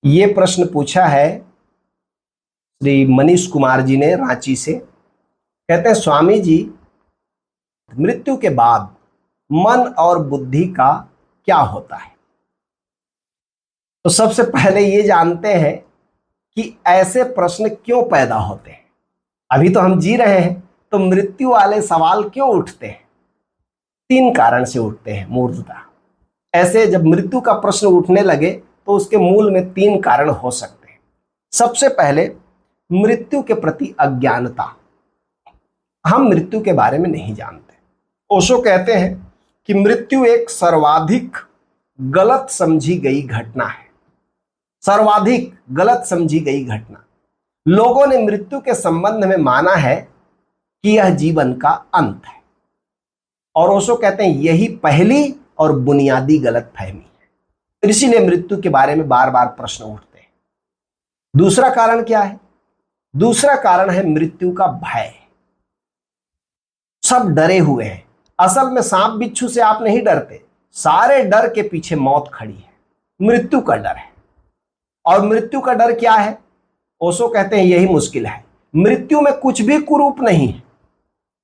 ये प्रश्न पूछा है श्री मनीष कुमार जी ने रांची से। कहते हैं, स्वामी जी, मृत्यु के बाद मन और बुद्धि का क्या होता है? तो सबसे पहले ये जानते हैं कि ऐसे प्रश्न क्यों पैदा होते हैं। अभी तो हम जी रहे हैं, तो मृत्यु वाले सवाल क्यों उठते हैं? 3 कारण से उठते हैं मूर्धतः। ऐसे जब मृत्यु का प्रश्न उठने लगे तो उसके मूल में 3 कारण हो सकते हैं। सबसे पहले, मृत्यु के प्रति अज्ञानता। हम मृत्यु के बारे में नहीं जानते। ओशो कहते हैं कि मृत्यु एक सर्वाधिक गलत समझी गई घटना है। सर्वाधिक गलत समझी गई घटना। लोगों ने मृत्यु के संबंध में माना है कि यह जीवन का अंत है, और ओशो कहते हैं यही पहली और बुनियादी गलत फहमी है। इसीलिए मृत्यु के बारे में बार बार प्रश्न उठते हैं। दूसरा कारण क्या है? दूसरा कारण है मृत्यु का भय। सब डरे हुए हैं। असल में सांप बिच्छू से आप नहीं डरते, सारे डर के पीछे मौत खड़ी है, मृत्यु का डर है। और मृत्यु का डर क्या है? ओशो कहते हैं यही मुश्किल है। मृत्यु में कुछ भी कुरूप नहीं है,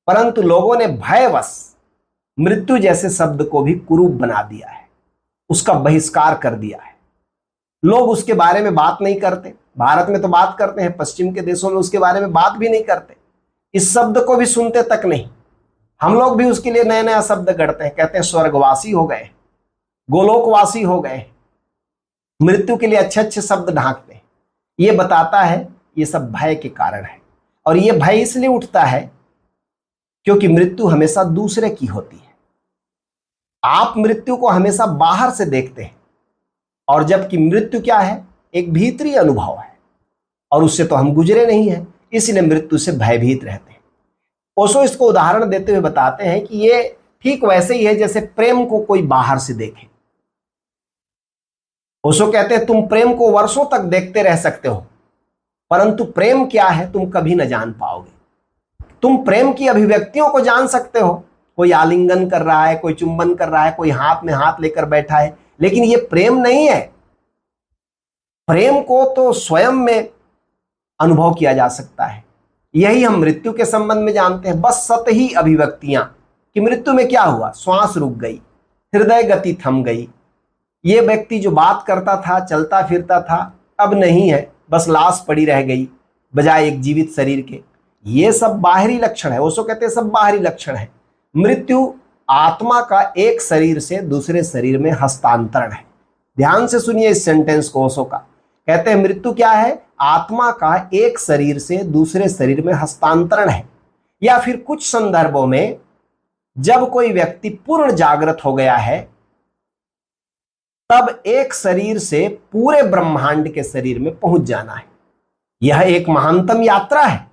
परंतु लोगों ने भयवश मृत्यु जैसे शब्द को भी कुरूप बना दिया है, उसका बहिष्कार कर दिया है। लोग उसके बारे में बात नहीं करते। भारत में तो बात करते हैं, पश्चिम के देशों में उसके बारे में बात भी नहीं करते, इस शब्द को भी सुनते तक नहीं। हम लोग भी उसके लिए नया नया शब्द गढ़ते हैं, कहते हैं स्वर्गवासी हो गए, गोलोकवासी हो गए, मृत्यु के लिए अच्छे अच्छे शब्द ढांकते हैं। ये बताता है ये सब भय के कारण है। और ये भय इसलिए उठता है क्योंकि मृत्यु हमेशा दूसरे की होती है। आप मृत्यु को हमेशा बाहर से देखते हैं, और जबकि मृत्यु क्या है? एक भीतरी अनुभव है, और उससे तो हम गुजरे नहीं हैं, इसलिए मृत्यु से भयभीत रहते हैं। ओशो इसको उदाहरण देते हुए बताते हैं कि ये ठीक वैसे ही है जैसे प्रेम को कोई बाहर से देखे। ओशो कहते हैं तुम प्रेम को वर्षों तक देखते रह सकते हो, परंतु प्रेम क्या है तुम कभी न जान पाओगे। तुम प्रेम की अभिव्यक्तियों को जान सकते हो, कोई आलिंगन कर रहा है, कोई चुंबन कर रहा है, कोई हाथ में हाथ लेकर बैठा है, लेकिन ये प्रेम नहीं है। प्रेम को तो स्वयं में अनुभव किया जा सकता है। यही हम मृत्यु के संबंध में जानते हैं, बस सतही अभिव्यक्तियां कि मृत्यु में क्या हुआ, श्वास रुक गई, हृदय गति थम गई, ये व्यक्ति जो बात करता था, चलता फिरता था, अब नहीं है, बस लाश पड़ी रह गई बजाय एक जीवित शरीर के। ये सब बाहरी लक्षण है। ओशो कहते हैं सब बाहरी लक्षण है। मृत्यु आत्मा का एक शरीर से दूसरे शरीर में हस्तांतरण है। ध्यान से सुनिए इस सेंटेंस को। ओशो का कहते हैं मृत्यु क्या है? आत्मा का एक शरीर से दूसरे शरीर में हस्तांतरण है। या फिर कुछ संदर्भों में जब कोई व्यक्ति पूर्ण जागृत हो गया है, तब एक शरीर से पूरे ब्रह्मांड के शरीर में पहुंच जाना है। यह एक महानतम यात्रा है।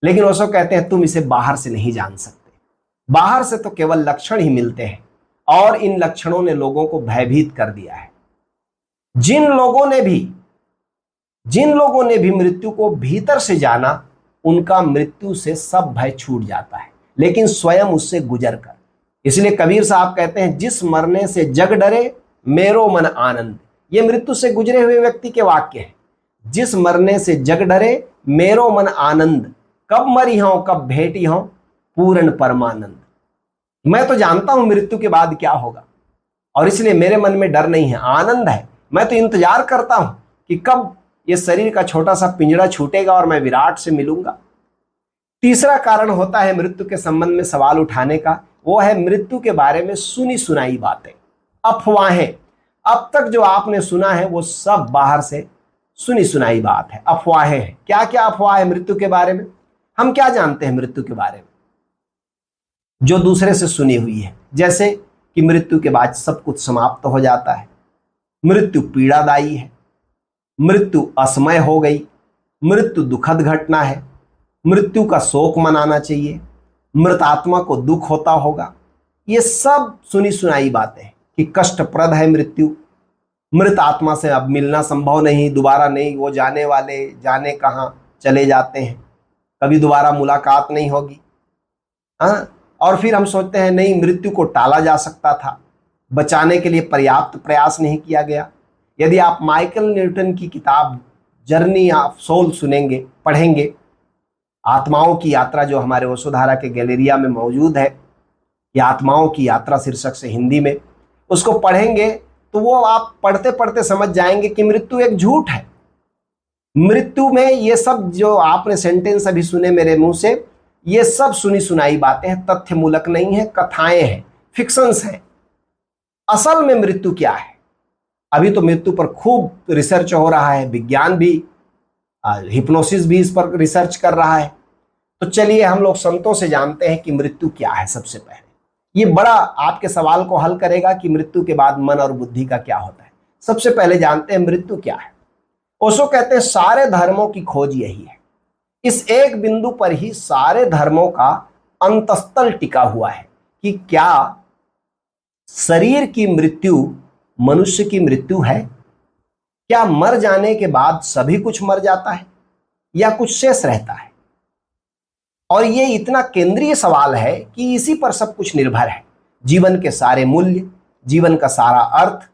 लेकिन ओशो कहते हैं तुम इसे बाहर से नहीं जान सकते। बाहर से तो केवल लक्षण ही मिलते हैं, और इन लक्षणों ने लोगों को भयभीत कर दिया है। जिन लोगों ने भी मृत्यु को भीतर से जाना, उनका मृत्यु से सब भय छूट जाता है, लेकिन स्वयं उससे गुजर कर। इसलिए कबीर साहब कहते हैं जिस मरने से जग डरे मेरो मन आनंद। ये मृत्यु से गुजरे हुए व्यक्ति के वाक्य हैं। जिस मरने से जग डरे मेरो मन आनंद, कब मरी हूं कब भेटी हूं पूर्ण परमानंद। मैं तो जानता हूं मृत्यु के बाद क्या होगा, और इसलिए मेरे मन में डर नहीं है, आनंद है। मैं तो इंतजार करता हूं कि कब ये शरीर का छोटा सा पिंजड़ा छूटेगा और मैं विराट से मिलूंगा। तीसरा कारण होता है मृत्यु के संबंध में सवाल उठाने का, वो है मृत्यु के बारे में सुनी सुनाई बातें, अफवाहें। अब तक जो आपने सुना है वो सब बाहर से सुनी सुनाई बात है, अफवाहें हैं। क्या क्या अफवाह है मृत्यु के बारे में? हम क्या जानते हैं मृत्यु के बारे में? जो दूसरे से सुनी हुई है, जैसे कि मृत्यु के बाद सब कुछ समाप्त हो जाता है, मृत्यु पीड़ादायी है, मृत्यु असमय हो गई, मृत्यु दुखद घटना है, मृत्यु का शोक मनाना चाहिए, मृत आत्मा को दुख होता होगा। ये सब सुनी सुनाई बातें कि कष्टप्रद है मृत्यु, मृत आत्मा से अब मिलना संभव नहीं, दोबारा नहीं, वो जाने वाले जाने कहाँ चले जाते हैं, कभी दोबारा मुलाकात नहीं होगी। हाँ, और फिर हम सोचते हैं नहीं, मृत्यु को टाला जा सकता था, बचाने के लिए पर्याप्त प्रयास नहीं किया गया। यदि आप माइकल न्यूटन की किताब जर्नी ऑफ सोल सुनेंगे, पढ़ेंगे, आत्माओं की यात्रा, जो हमारे वसुधारा के गैलेरिया में मौजूद है, या आत्माओं की यात्रा शीर्षक से हिंदी में, उसको पढ़ेंगे तो वो आप पढ़ते पढ़ते समझ जाएंगे कि मृत्यु एक झूठ है। मृत्यु में ये सब जो आपने सेंटेंस अभी सुने मेरे मुंह से, ये सब सुनी सुनाई बातें हैं, तथ्य मूलक नहीं है, कथाएं हैं, फिक्शंस हैं। असल में मृत्यु क्या है? अभी तो मृत्यु पर खूब रिसर्च हो रहा है, विज्ञान भी, हिप्नोसिस भी इस पर रिसर्च कर रहा है। तो चलिए हम लोग संतों से जानते हैं कि मृत्यु क्या है। सबसे पहले ये बड़ा आपके सवाल को हल करेगा कि मृत्यु के बाद मन और बुद्धि का क्या होता है। सबसे पहले जानते हैं मृत्यु क्या है। ओशो कहते हैं सारे धर्मों की खोज यही है। इस एक बिंदु पर ही सारे धर्मों का अंतस्थल टिका हुआ है कि क्या शरीर की मृत्यु मनुष्य की मृत्यु है? क्या मर जाने के बाद सभी कुछ मर जाता है या कुछ शेष रहता है? और ये इतना केंद्रीय सवाल है कि इसी पर सब कुछ निर्भर है। जीवन के सारे मूल्य, जीवन का सारा अर्थ,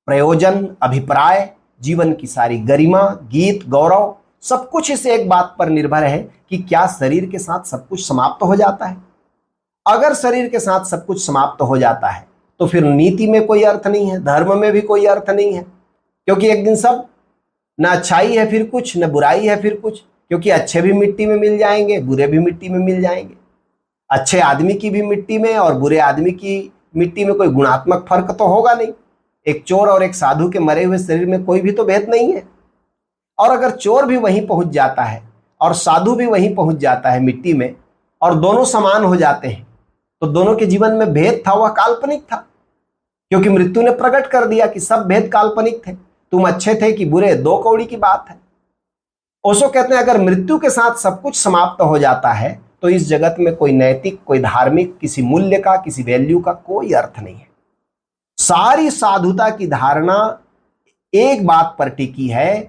प्रयोजन, अभिप्राय, जीवन की सारी गरिमा, गीत, गौरव, सब कुछ इस एक बात पर निर्भर है कि क्या शरीर के साथ सब कुछ समाप्त हो जाता है। अगर शरीर के साथ सब कुछ समाप्त हो जाता है तो फिर नीति में कोई अर्थ नहीं है, धर्म में भी कोई अर्थ नहीं है, क्योंकि एक दिन सब, न अच्छाई है फिर कुछ, न बुराई है फिर कुछ, क्योंकि अच्छे भी मिट्टी में मिल जाएंगे, बुरे भी मिट्टी में मिल जाएंगे। अच्छे आदमी की भी मिट्टी में और बुरे आदमी की मिट्टी में कोई गुणात्मक फर्क तो होगा नहीं। एक चोर और एक साधु के मरे हुए शरीर में कोई भी तो भेद नहीं है। और अगर चोर भी वहीं पहुंच जाता है और साधु भी वहीं पहुंच जाता है मिट्टी में, और दोनों समान हो जाते हैं, तो दोनों के जीवन में भेद था वह काल्पनिक था, क्योंकि मृत्यु ने प्रकट कर दिया कि सब भेद काल्पनिक थे। तुम अच्छे थे कि बुरे, दो कौड़ी की बात है। ओशो कहते हैं अगर मृत्यु के साथ सब कुछ समाप्त हो जाता है तो इस जगत में कोई नैतिक, कोई धार्मिक, किसी मूल्य का, किसी वैल्यू का कोई अर्थ नहीं है। सारी साधुता की धारणा एक बात पर टिकी है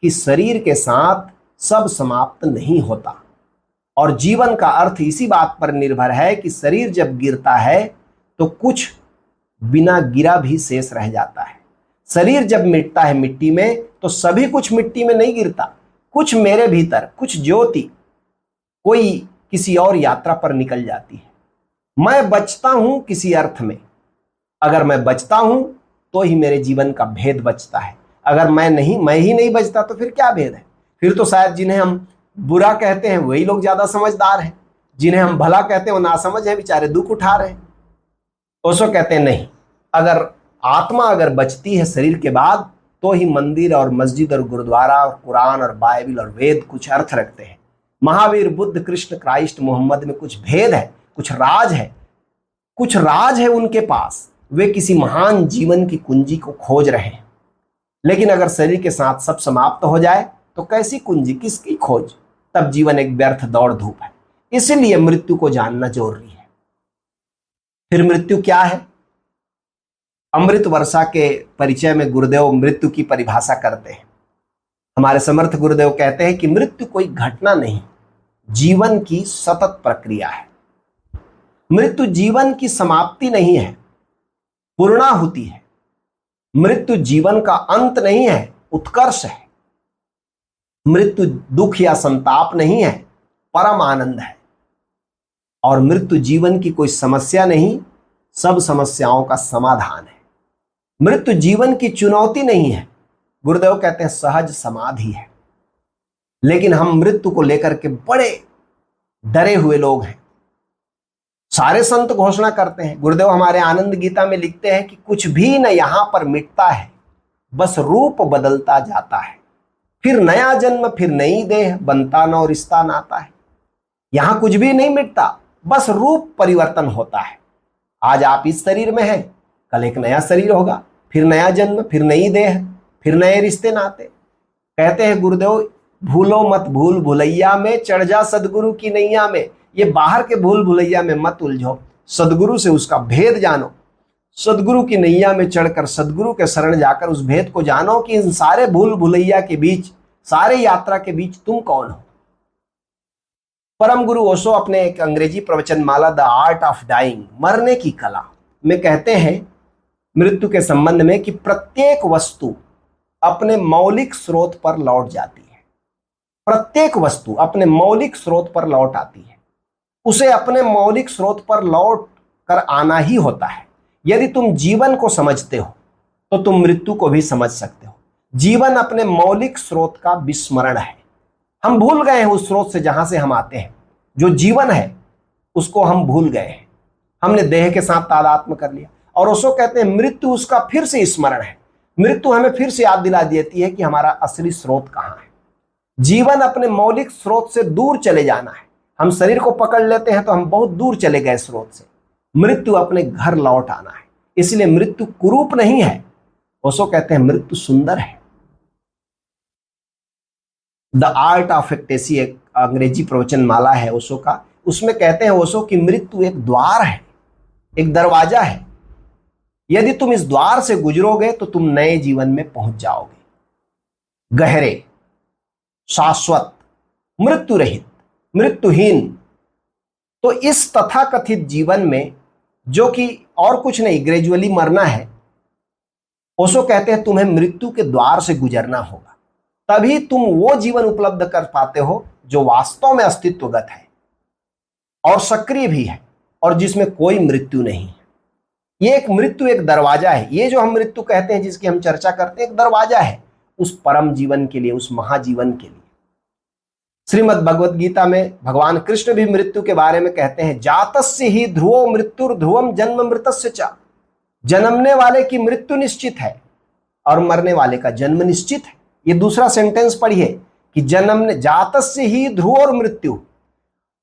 कि शरीर के साथ सब समाप्त नहीं होता, और जीवन का अर्थ इसी बात पर निर्भर है कि शरीर जब गिरता है तो कुछ बिना गिरा भी शेष रह जाता है। शरीर जब मिटता है मिट्टी में तो सभी कुछ मिट्टी में नहीं गिरता, कुछ मेरे भीतर, कुछ ज्योति कोई किसी और यात्रा पर निकल जाती है। मैं बचता हूं किसी अर्थ में। अगर मैं बचता हूं तो ही मेरे जीवन का भेद बचता है। अगर मैं ही नहीं बचता तो फिर क्या भेद है? फिर तो शायद जिन्हें हम बुरा कहते हैं वही लोग ज्यादा समझदार हैं, जिन्हें हम भला कहते हैं वो नासमझ हैं, बेचारे दुख उठा रहे हैं। ओशो कहते हैं नहीं, अगर आत्मा अगर बचती है शरीर के बाद तो ही मंदिर और मस्जिद और गुरुद्वारा और कुरान और बाइबल और वेद कुछ अर्थ रखते हैं। महावीर, बुद्ध, कृष्ण, क्राइस्ट, मोहम्मद में कुछ भेद है, कुछ राज है उनके पास। वे किसी महान जीवन की कुंजी को खोज रहे हैं। लेकिन अगर शरीर के साथ सब समाप्त हो जाए तो कैसी कुंजी, किसकी खोज? तब जीवन एक व्यर्थ दौड़ धूप है। इसलिए मृत्यु को जानना जरूरी है। फिर मृत्यु क्या है? अमृत वर्षा के परिचय में गुरुदेव मृत्यु की परिभाषा करते हैं। हमारे समर्थ गुरुदेव कहते हैं कि मृत्यु कोई घटना नहीं, जीवन की सतत प्रक्रिया है। मृत्यु जीवन की समाप्ति नहीं है, पूर्णाहुति है। मृत्यु जीवन का अंत नहीं है, उत्कर्ष है। मृत्यु दुख या संताप नहीं है, परम आनंद है। और मृत्यु जीवन की कोई समस्या नहीं, सब समस्याओं का समाधान है। मृत्यु जीवन की चुनौती नहीं है, गुरुदेव कहते हैं सहज समाधि है। लेकिन हम मृत्यु को लेकर के बड़े डरे हुए लोग हैं। सारे संत घोषणा करते हैं, गुरुदेव हमारे आनंद गीता में लिखते हैं कि कुछ भी न यहां पर मिटता है, बस रूप बदलता जाता है। फिर नया जन्म, फिर नई देह, बनता न और रिश्ता नाता है। यहां कुछ भी नहीं मिटता, बस रूप परिवर्तन होता है। आज आप इस शरीर में हैं, कल एक नया शरीर होगा, फिर नया जन्म, फिर नई देह, फिर नए रिश्ते नाते। कहते हैं गुरुदेव, भूलो मत भूल भुलैया में, चढ़ जा सदगुरु की नैया में। ये बाहर के भूल भुलैया में मत उलझो, सदगुरु से उसका भेद जानो। सदगुरु की नैया में चढ़कर सदगुरु के शरण जाकर उस भेद को जानो कि इन सारे भूल भुलैया के बीच, सारे यात्रा के बीच तुम कौन हो। परम गुरु ओशो अपने एक अंग्रेजी प्रवचनमाला द आर्ट ऑफ डाइंग, मरने की कला में कहते हैं मृत्यु के संबंध में कि प्रत्येक वस्तु अपने मौलिक स्रोत पर लौट जाती है। प्रत्येक वस्तु अपने मौलिक स्रोत पर लौट आती है। उसे अपने मौलिक स्रोत पर लौट कर आना ही होता है। यदि तुम जीवन को समझते हो तो तुम मृत्यु को भी समझ सकते हो। जीवन अपने मौलिक स्रोत का विस्मरण है। हम भूल गए हैं उस स्रोत से जहां से हम आते हैं। जो जीवन है उसको हम भूल गए हैं। हमने देह के साथ तादात्म्य कर लिया और उसको कहते हैं मृत्यु उसका फिर से स्मरण है। मृत्यु हमें फिर से याद दिला देती है कि हमारा असली स्रोत कहां है। जीवन अपने मौलिक स्रोत से दूर चले जाना है। हम शरीर को पकड़ लेते हैं तो हम बहुत दूर चले गए स्रोत से। मृत्यु अपने घर लौट आना है। इसलिए मृत्यु कुरूप नहीं है। ओशो कहते हैं मृत्यु सुंदर है। द आर्ट ऑफ एक्टेसी एक अंग्रेजी प्रवचन माला है ओशो का। उसमें कहते हैं ओशो कि मृत्यु एक द्वार है, एक दरवाजा है। यदि तुम इस द्वार से गुजरोगे तो तुम नए जीवन में पहुंच जाओगे, गहरे, शाश्वत, मृत्यु रहित, मृत्युहीन। तो इस तथाकथित जीवन में जो कि और कुछ नहीं, ग्रेजुअली मरना है, ओशो कहते हैं तुम्हें मृत्यु के द्वार से गुजरना होगा। तभी तुम वो जीवन उपलब्ध कर पाते हो जो वास्तव में अस्तित्वगत है और सक्रिय भी है और जिसमें कोई मृत्यु नहीं है। ये एक मृत्यु एक दरवाजा है। ये जो हम मृत्यु कहते हैं, जिसकी हम चर्चा करते हैं, एक दरवाजा है उस परम जीवन के लिए, उस महाजीवन के लिए। श्रीमद् भगवद गीता में भगवान कृष्ण भी मृत्यु के बारे में कहते हैं, जातस्य ही ध्रुवो मृत्युर ध्रुवम जन्म मृतस्य च। जन्मने वाले की मृत्यु निश्चित है और मरने वाले का जन्म निश्चित है। ये दूसरा सेंटेंस पढ़िए कि जन्मने जातस्य ही ध्रुवोर मृत्यु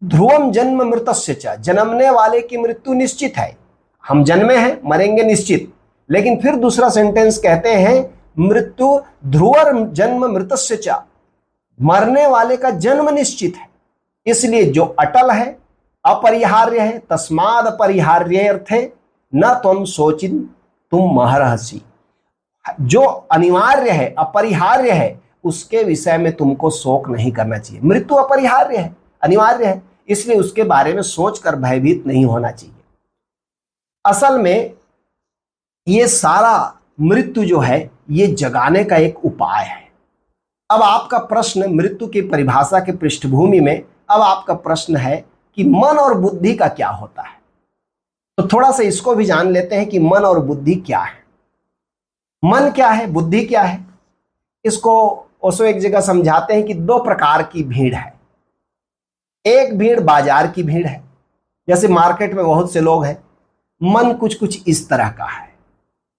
ध्रुवम जन्म मृतस्य च। जन्मने वाले की मृत्यु निश्चित है। हम जन्मे हैं, मरेंगे निश्चित। लेकिन फिर दूसरा सेंटेंस कहते हैं मृत्यु ध्रुवर जन्म मृतस्य च, मरने वाले का जन्म निश्चित है। इसलिए जो अटल है, अपरिहार्य है, तस्माद अपरिहार्य अर्थे न तुम सोचिन तुम महर्षि। जो अनिवार्य है, अपरिहार्य है, उसके विषय में तुमको शोक नहीं करना चाहिए। मृत्यु अपरिहार्य है, अनिवार्य है, इसलिए उसके बारे में सोचकर भयभीत नहीं होना चाहिए। असल में ये सारा मृत्यु जो है ये जगाने का एक उपाय है। अब आपका प्रश्न मृत्यु की परिभाषा के पृष्ठभूमि में, अब आपका प्रश्न है कि मन और बुद्धि का क्या होता है। तो थोड़ा सा इसको भी जान लेते हैं कि मन और बुद्धि क्या है। मन क्या है, बुद्धि क्या है। इसको ओशो एक जगह समझाते हैं कि दो प्रकार की भीड़ है। एक भीड़ बाजार की भीड़ है, जैसे मार्केट में बहुत से लोग हैं। मन कुछ कुछ इस तरह का है,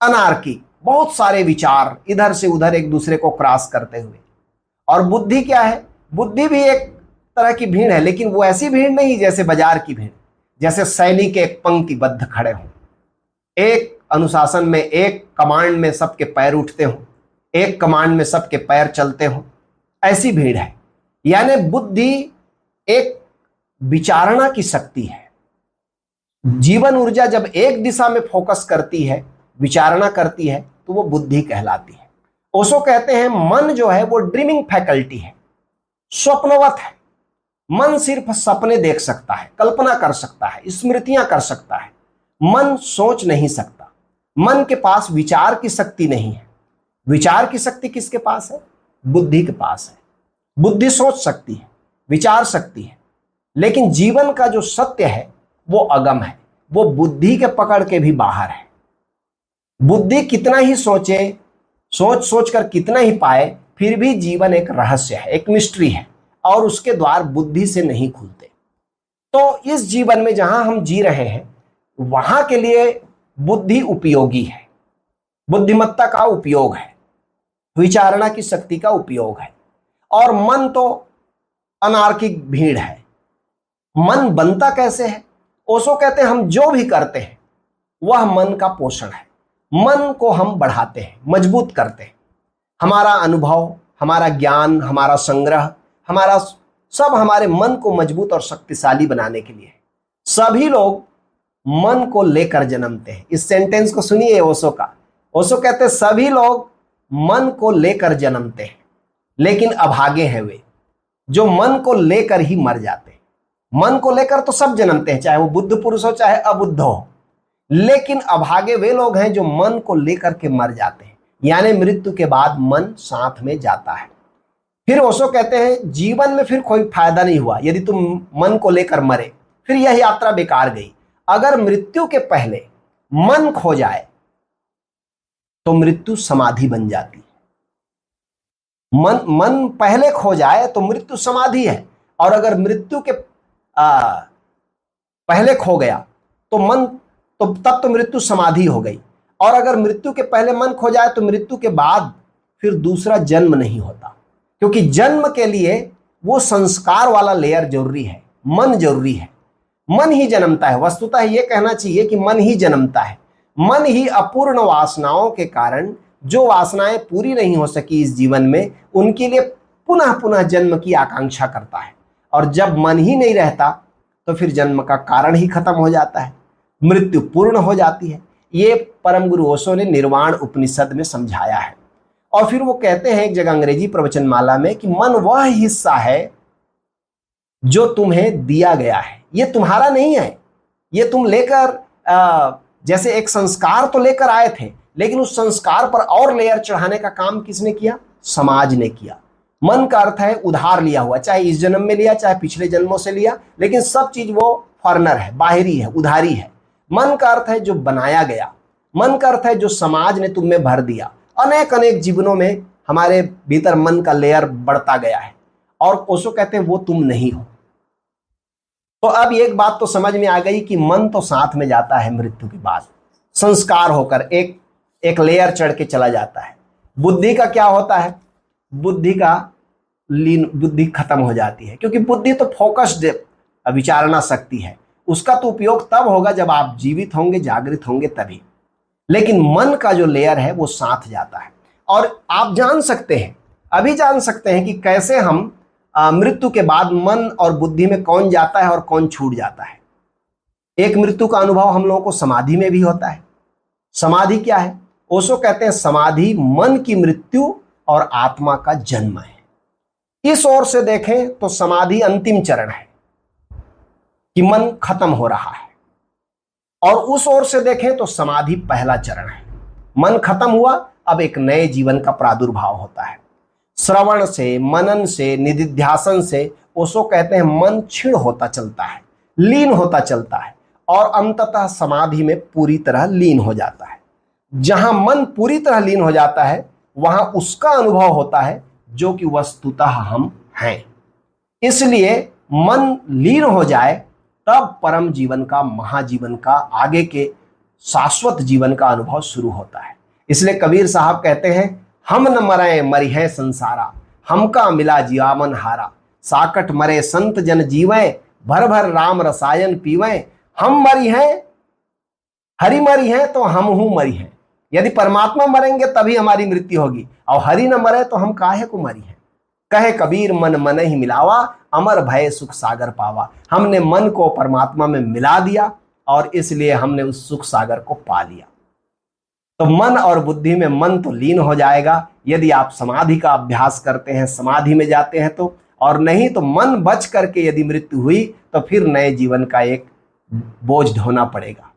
अनार्की, बहुत सारे विचार इधर से उधर एक दूसरे को क्रॉस करते हुए। और बुद्धि क्या है, बुद्धि भी एक तरह की भीड़ है, लेकिन वो ऐसी भीड़ नहीं जैसे बाजार की भीड़। जैसे सैनिक एक पंक्तिबद्ध खड़े हों, एक अनुशासन में, एक कमांड में सबके पैर उठते हों, एक कमांड में सबके पैर चलते हों, ऐसी भीड़ है। यानी बुद्धि एक विचारणा की शक्ति है। जीवन ऊर्जा जब एक दिशा में फोकस करती है, विचारणा करती है, तो वो बुद्धि कहलाती है। ओशो कहते हैं मन जो है वो ड्रीमिंग फैकल्टी है, स्वप्नवत है। मन सिर्फ सपने देख सकता है, कल्पना कर सकता है, स्मृतियां कर सकता है। मन सोच नहीं सकता। मन के पास विचार की शक्ति नहीं है। विचार की शक्ति किसके पास है? बुद्धि के पास है। बुद्धि सोच सकती है, विचार सकती है, लेकिन जीवन का जो सत्य है वो अगम है, वो बुद्धि के पकड़ के भी बाहर है। बुद्धि कितना ही सोचे, सोच सोच कर कितना ही पाए, फिर भी जीवन एक रहस्य है, एक मिस्ट्री है, और उसके द्वार बुद्धि से नहीं खुलते। तो इस जीवन में जहां हम जी रहे हैं वहां के लिए बुद्धि उपयोगी है, बुद्धिमत्ता का उपयोग है, विचारणा की शक्ति का उपयोग है। और मन तो अनार्किक भीड़ है। मन बनता कैसे है? ओशो कहते हैं हम जो भी करते हैं वह मन का पोषण है। मन को हम बढ़ाते हैं, मजबूत करते हैं। हमारा अनुभव, हमारा ज्ञान, हमारा संग्रह, हमारा सब हमारे मन को मजबूत और शक्तिशाली बनाने के लिए है। सभी लोग मन को लेकर जन्मते हैं। इस सेंटेंस को सुनिए ओशो का। ओशो कहते हैं सभी लोग मन को लेकर जन्मते हैं, लेकिन अभागे हैं वे जो मन को लेकर ही मर जाते हैं। मन को लेकर तो सब जन्मते हैं, चाहे वो बुद्ध पुरुष हो चाहे अबुद्ध हो, लेकिन अभागे वे लोग हैं जो मन को लेकर के मर जाते हैं। यानी मृत्यु के बाद मन साथ में जाता है। फिर ओशो कहते हैं जीवन में फिर कोई फायदा नहीं हुआ यदि तुम मन को लेकर मरे, फिर यह यात्रा बेकार गई। अगर मृत्यु के पहले मन खो जाए तो मृत्यु समाधि बन जाती है। मन पहले खो जाए तो मृत्यु समाधि है, और अगर मृत्यु के पहले खो गया तो मन, तो तब तो मृत्यु समाधि हो गई। और अगर मृत्यु के पहले मन खो जाए तो मृत्यु के बाद फिर दूसरा जन्म नहीं होता, क्योंकि जन्म के लिए वो संस्कार वाला लेयर जरूरी है, मन जरूरी है। मन ही जन्मता है। वस्तुतः ये कहना चाहिए कि मन ही जन्मता है। मन ही अपूर्ण वासनाओं के कारण, जो वासनाएं पूरी नहीं हो सकी इस जीवन में, उनके लिए पुनः पुनः जन्म की आकांक्षा करता है। और जब मन ही नहीं रहता तो फिर जन्म का कारण ही खत्म हो जाता है, मृत्यु पूर्ण हो जाती है। ये परम गुरु ओशो ने निर्वाण उपनिषद में समझाया है। और फिर वो कहते हैं एक जगह अंग्रेजी प्रवचनमाला में कि मन वह हिस्सा है जो तुम्हें दिया गया है, ये तुम्हारा नहीं है। ये तुम लेकर जैसे एक संस्कार तो लेकर आए थे, लेकिन उस संस्कार पर और लेयर चढ़ाने का काम किसने किया? समाज ने किया। मन का अर्थ है उधार लिया हुआ, चाहे इस जन्म में लिया चाहे पिछले जन्मों से लिया, लेकिन सब चीज वो फॉरनर है, बाहरी है, उधारी है। मन का अर्थ है जो बनाया गया। मन का अर्थ है जो समाज ने तुम में भर दिया। अनेक अनेक जीवनों में हमारे भीतर मन का लेयर बढ़ता गया है, और ओशो कहते हैं वो तुम नहीं हो। तो अब एक बात तो समझ में आ गई कि मन तो साथ में जाता है, मृत्यु के बाद संस्कार होकर एक लेयर चढ़ के चला जाता है। बुद्धि का क्या होता है? बुद्धि खत्म हो जाती है, क्योंकि बुद्धि तो फोकस्ड विचारणा शक्ति है। उसका तो उपयोग तब होगा जब आप जीवित होंगे, जागृत होंगे तभी। लेकिन मन का जो लेयर है वो साथ जाता है। और आप जान सकते हैं, अभी जान सकते हैं कि कैसे हम मृत्यु के बाद मन और बुद्धि में कौन जाता है और कौन छूट जाता है। एक मृत्यु का अनुभव हम लोगों को समाधि में भी होता है। समाधि क्या है? ओशो कहते हैं समाधि मन की मृत्यु और आत्मा का जन्म है। इस ओर से देखें तो समाधि अंतिम चरण है कि मन खत्म हो रहा है, और उस ओर से देखें तो समाधि पहला चरण है। मन खत्म हुआ, अब एक नए जीवन का प्रादुर्भाव होता है। श्रवण से, मनन से, निधिध्यासन से ओशो कहते हैं मन क्षीण होता चलता है, लीन होता चलता है, और अंततः समाधि में पूरी तरह लीन हो जाता है। जहां मन पूरी तरह लीन हो जाता है वहां उसका अनुभव होता है जो कि वस्तुतः हम हैं। इसलिए मन लीन हो जाए तब परम जीवन का, महाजीवन का, आगे के शाश्वत जीवन का अनुभव शुरू होता है। इसलिए कबीर साहब कहते हैं हम न मरे मरिहे संसारा, हमका मिला जीवामन हारा। साकट मरे संत जन जीवें, भर भर राम रसायन पीवें। हम मरी हैं, हरि मरी हैं तो हम हूं मरी हैं। यदि परमात्मा मरेंगे तभी हमारी मृत्यु होगी, और हरि न मरे तो हम काहे को मरी हैं। कहे कबीर मन मन ही मिलावा, अमर भय सुख सागर पावा। हमने मन को परमात्मा में मिला दिया और इसलिए हमने उस सुख सागर को पा लिया। तो मन और बुद्धि में मन तो लीन हो जाएगा यदि आप समाधि का अभ्यास करते हैं, समाधि में जाते हैं तो, और नहीं तो मन बच करके यदि मृत्यु हुई तो फिर नए जीवन का एक बोझ ढोना पड़ेगा।